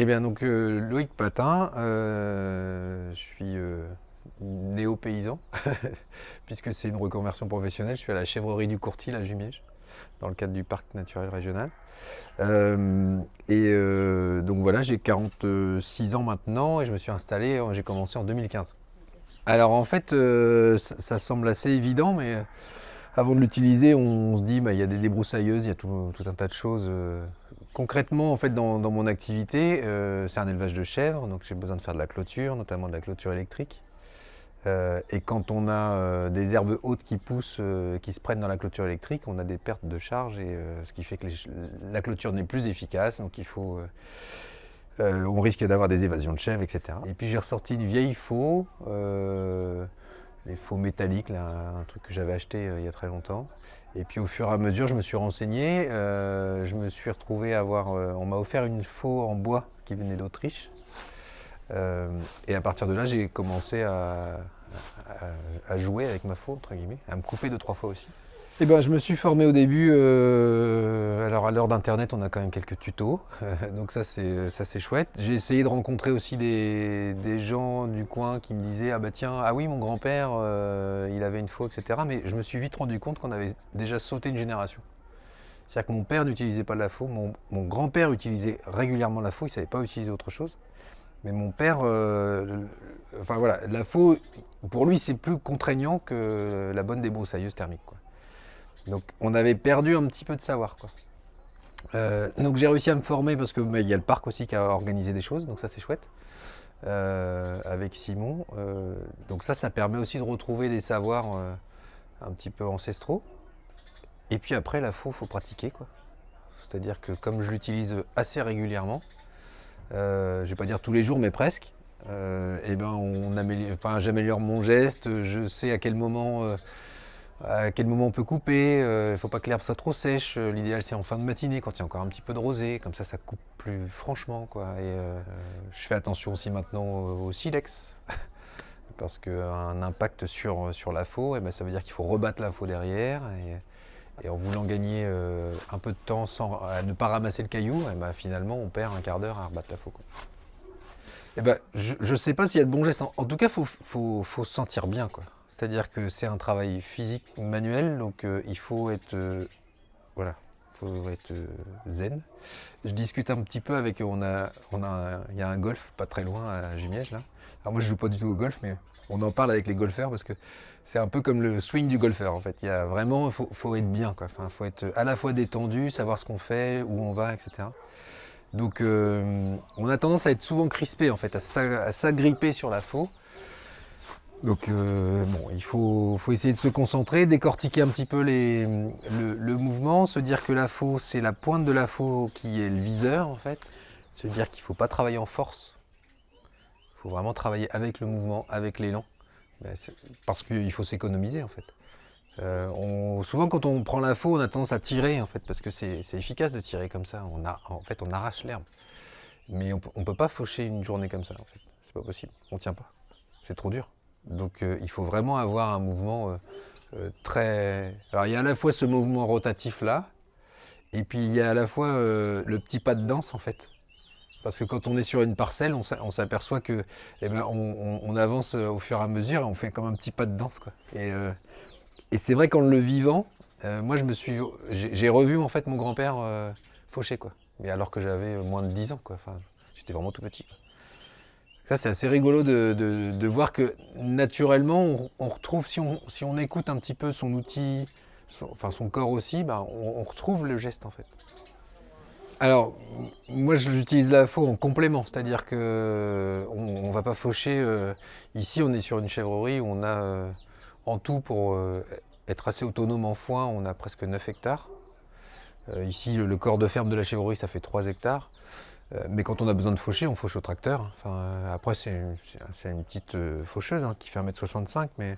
Eh bien, donc Loïc Patin, je suis néo-paysan, puisque c'est une reconversion professionnelle. Je suis à la chèvrerie du Courtil à Jumièges, dans le cadre du parc naturel régional. Donc voilà, j'ai 46 ans maintenant et je me suis installé, j'ai commencé en 2015. Alors en fait, ça semble assez évident, mais avant de l'utiliser, on se dit, bah, il y a des débroussailleuses, il y a tout un tas de choses. Concrètement, en fait, dans mon activité, c'est un élevage de chèvres, donc j'ai besoin de faire de la clôture, notamment de la clôture électrique. Et quand on a des herbes hautes qui poussent, qui se prennent dans la clôture électrique, on a des pertes de charge, et ce qui fait que la clôture n'est plus efficace, donc on risque d'avoir des évasions de chèvres, etc. Et puis j'ai ressorti une vieille faux, les faux métalliques, là, un truc que j'avais acheté il y a très longtemps. Et puis au fur et à mesure, je me suis renseigné, je me suis retrouvé à avoir, on m'a offert une faux en bois qui venait d'Autriche. Et à partir de là, j'ai commencé à jouer avec ma faux, entre guillemets, à me couper 2-3 fois aussi. Et ben, je me suis formé au début. Alors à l'heure d'internet, on a quand même quelques tutos, donc ça c'est chouette. J'ai essayé de rencontrer aussi des gens du coin qui me disaient ah bah tiens, ah oui, mon grand-père il avait une faux, etc. Mais je me suis vite rendu compte qu'on avait déjà sauté une génération. C'est-à-dire que mon père n'utilisait pas la faux, mon grand-père utilisait régulièrement la faux, il ne savait pas utiliser autre chose. Mais mon père, enfin voilà, la faux, pour lui, c'est plus contraignant que la bonne débroussailleuse thermique, quoi. Donc on avait perdu un petit peu de savoir, quoi. Donc j'ai réussi à me former parce que il y a le parc aussi qui a organisé des choses, donc ça c'est chouette. Avec Simon. Donc ça permet aussi de retrouver des savoirs un petit peu ancestraux. Et puis après, la faux, faut pratiquer, quoi. C'est-à-dire que comme je l'utilise assez régulièrement, je vais pas dire tous les jours, mais presque. Et ben j'améliore mon geste, je sais à quel moment on peut couper. Il ne faut pas que l'herbe soit trop sèche. L'idéal c'est en fin de matinée quand il y a encore un petit peu de rosée, comme ça coupe plus franchement, quoi. Et je fais attention aussi maintenant au silex, parce qu'un impact sur la faux, et ben, ça veut dire qu'il faut rebattre la faux derrière. Et en voulant gagner un peu de temps à ne pas ramasser le caillou, et ben, finalement on perd un quart d'heure à rebattre la faux, quoi. Et ben, je ne sais pas s'il y a de bons gestes. En tout cas, faut se sentir bien, quoi. C'est-à-dire que c'est un travail physique, manuel, donc il faut être, voilà, faut être zen. Je discute un petit peu avec, il y a un golf pas très loin à Jumièges là. Alors moi je joue pas du tout au golf, mais on en parle avec les golfeurs parce que c'est un peu comme le swing du golfeur en fait. Il y a vraiment, faut être bien, quoi. Enfin, faut être à la fois détendu, savoir ce qu'on fait, où on va, etc. Donc on a tendance à être souvent crispé en fait, à s'agripper sur la faux. Donc bon, faut essayer de se concentrer, décortiquer un petit peu le mouvement, se dire que la faux, c'est la pointe de la faux qui est le viseur en fait. Se dire qu'il ne faut pas travailler en force, il faut vraiment travailler avec le mouvement, avec l'élan, parce qu'il faut s'économiser en fait. Souvent quand on prend la faux, on a tendance à tirer en fait, parce que c'est efficace de tirer comme ça. En fait, on arrache l'herbe. Mais on ne peut pas faucher une journée comme ça en fait. C'est pas possible, on ne tient pas. C'est trop dur. Donc il faut vraiment avoir un mouvement très... Alors il y a à la fois ce mouvement rotatif là, et puis il y a à la fois le petit pas de danse en fait. Parce que quand on est sur une parcelle, on s'aperçoit que eh ben, on avance au fur et à mesure et on fait comme un petit pas de danse, quoi. Et c'est vrai qu'en le vivant, moi j'ai revu en fait mon grand-père faucher, quoi. Mais alors que j'avais moins de 10 ans, quoi. Enfin, j'étais vraiment tout petit, quoi. Ça, c'est assez rigolo de voir que naturellement, on retrouve, si on écoute un petit peu son outil, son corps aussi, bah, on retrouve le geste en fait. Alors, moi j'utilise la faux en complément, c'est-à-dire que on ne va pas faucher. Ici, on est sur une chèvrerie où on a en tout, pour être assez autonome en foin, on a presque 9 hectares. Ici, le corps de ferme de la chèvrerie, ça fait 3 hectares. Mais quand on a besoin de faucher, on fauche au tracteur. Enfin, après, c'est une petite faucheuse hein, qui fait 1,65 m. Mais,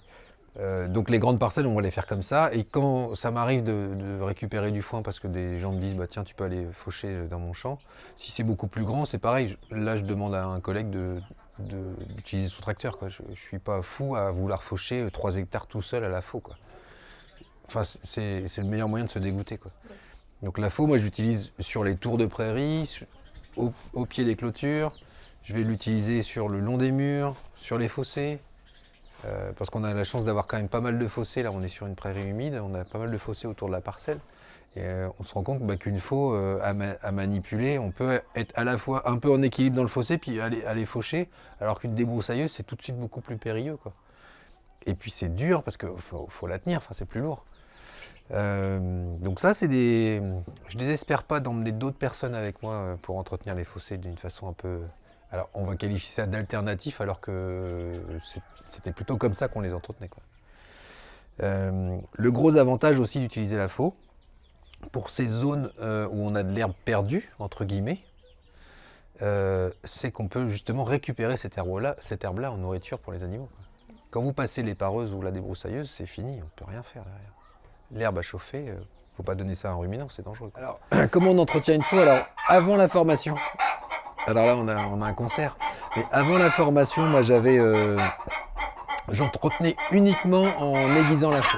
donc les grandes parcelles, on va les faire comme ça. Et quand ça m'arrive de récupérer du foin parce que des gens me disent bah, tiens, tu peux aller faucher dans mon champ. Si c'est beaucoup plus grand, c'est pareil. Là, je demande à un collègue d'utiliser son tracteur, quoi. Je ne suis pas fou à vouloir faucher 3 hectares tout seul à la faux, quoi. Enfin, c'est le meilleur moyen de se dégoûter, quoi. Donc la faux, moi, j'utilise sur les tours de prairie, au pied des clôtures, je vais l'utiliser sur le long des murs, sur les fossés, parce qu'on a la chance d'avoir quand même pas mal de fossés. Là, on est sur une prairie humide, on a pas mal de fossés autour de la parcelle. Et on se rend compte qu'une faux à manipuler, on peut être à la fois un peu en équilibre dans le fossé, puis aller faucher, alors qu'une débroussailleuse, c'est tout de suite beaucoup plus périlleux, quoi. Et puis c'est dur, parce qu'il faut la tenir, enfin, c'est plus lourd. Donc ça, je désespère pas d'emmener d'autres personnes avec moi pour entretenir les fossés d'une façon un peu... Alors, on va qualifier ça d'alternatif, alors que c'était plutôt comme ça qu'on les entretenait, quoi. Le gros avantage aussi d'utiliser la faux, pour ces zones où on a de l'herbe perdue, entre guillemets, c'est qu'on peut justement récupérer cette herbe-là en nourriture pour les animaux, quoi. Quand vous passez les pareuses ou la débroussailleuse, c'est fini, on ne peut rien faire derrière. L'herbe à chauffer, faut pas donner ça à un ruminant, c'est dangereux, quoi. Alors, comment on entretient une faux? Alors, avant la formation, alors là, on a un concert. Mais avant la formation, moi, j'entretenais uniquement en aiguisant la faux.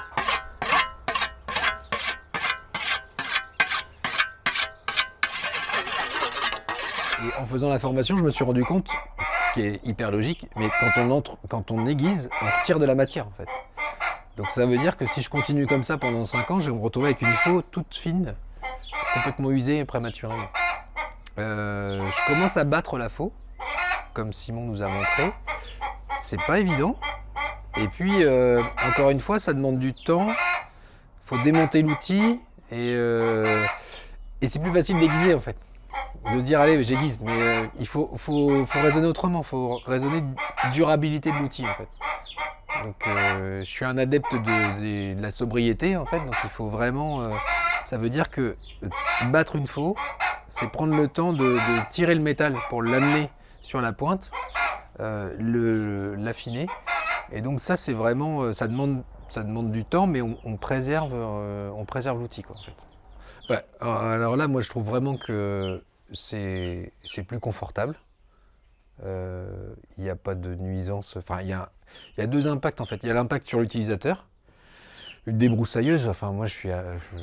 Et en faisant la formation, je me suis rendu compte, ce qui est hyper logique, mais quand on aiguise, on retire de la matière, en fait. Donc ça veut dire que si je continue comme ça pendant 5 ans, je vais me retrouver avec une faux toute fine, complètement usée prématurément. Je commence à battre la faux, comme Simon nous a montré. C'est pas évident. Et puis, encore une fois, ça demande du temps. Il faut démonter l'outil et c'est plus facile d'aiguiser, en fait. De se dire, allez, j'aiguise, mais il faut raisonner autrement. Il faut raisonner durabilité de l'outil, en fait. Donc, je suis un adepte de la sobriété, en fait. Donc, il faut vraiment... ça veut dire que battre une faux, c'est prendre le temps de tirer le métal pour l'amener sur la pointe, l'affiner. Et donc ça, c'est vraiment... ça demande du temps, mais on préserve l'outil, quoi, en fait. Ouais, alors là, moi, je trouve vraiment que c'est plus confortable. Il n'y a pas de nuisance. Enfin, il y a 2 impacts, en fait. Il y a l'impact sur l'utilisateur. Une débroussailleuse, enfin moi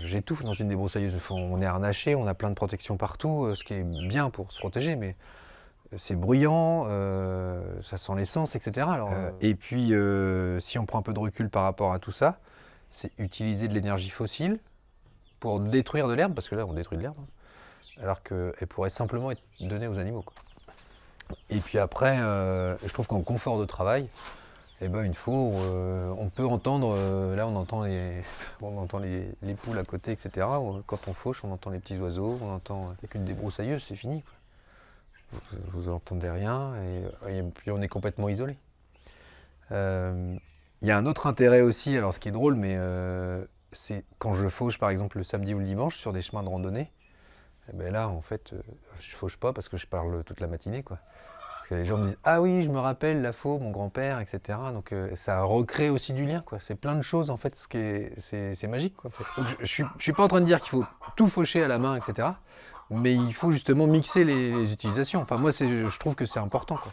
j'étouffe dans une débroussailleuse. On est harnaché, on a plein de protections partout, ce qui est bien pour se protéger, mais c'est bruyant, ça sent l'essence, etc. Alors, et puis si on prend un peu de recul par rapport à tout ça, c'est utiliser de l'énergie fossile pour détruire de l'herbe, parce que là on détruit de l'herbe, alors qu'elle pourrait simplement être donnée aux animaux, quoi. Et puis après, je trouve qu'en confort de travail, eh ben, une faux, on peut entendre, là on entend les poules à côté, etc. Quand on fauche, on entend les petits oiseaux, on entend avec une débroussailleuse, c'est fini, quoi. Vous entendez rien et puis on est complètement isolé. Il y a un autre intérêt aussi, alors ce qui est drôle, mais c'est quand je fauche par exemple le samedi ou le dimanche sur des chemins de randonnée, eh ben là en fait je fauche pas parce que je parle toute la matinée, quoi. Les gens me disent « Ah oui, je me rappelle la faux, mon grand-père, etc. » Donc ça recrée aussi du lien, quoi. C'est plein de choses, en fait, c'est magique, quoi, en fait. Donc je suis pas en train de dire qu'il faut tout faucher à la main, etc. Mais il faut justement mixer les utilisations. Enfin, moi, je trouve que c'est important, quoi.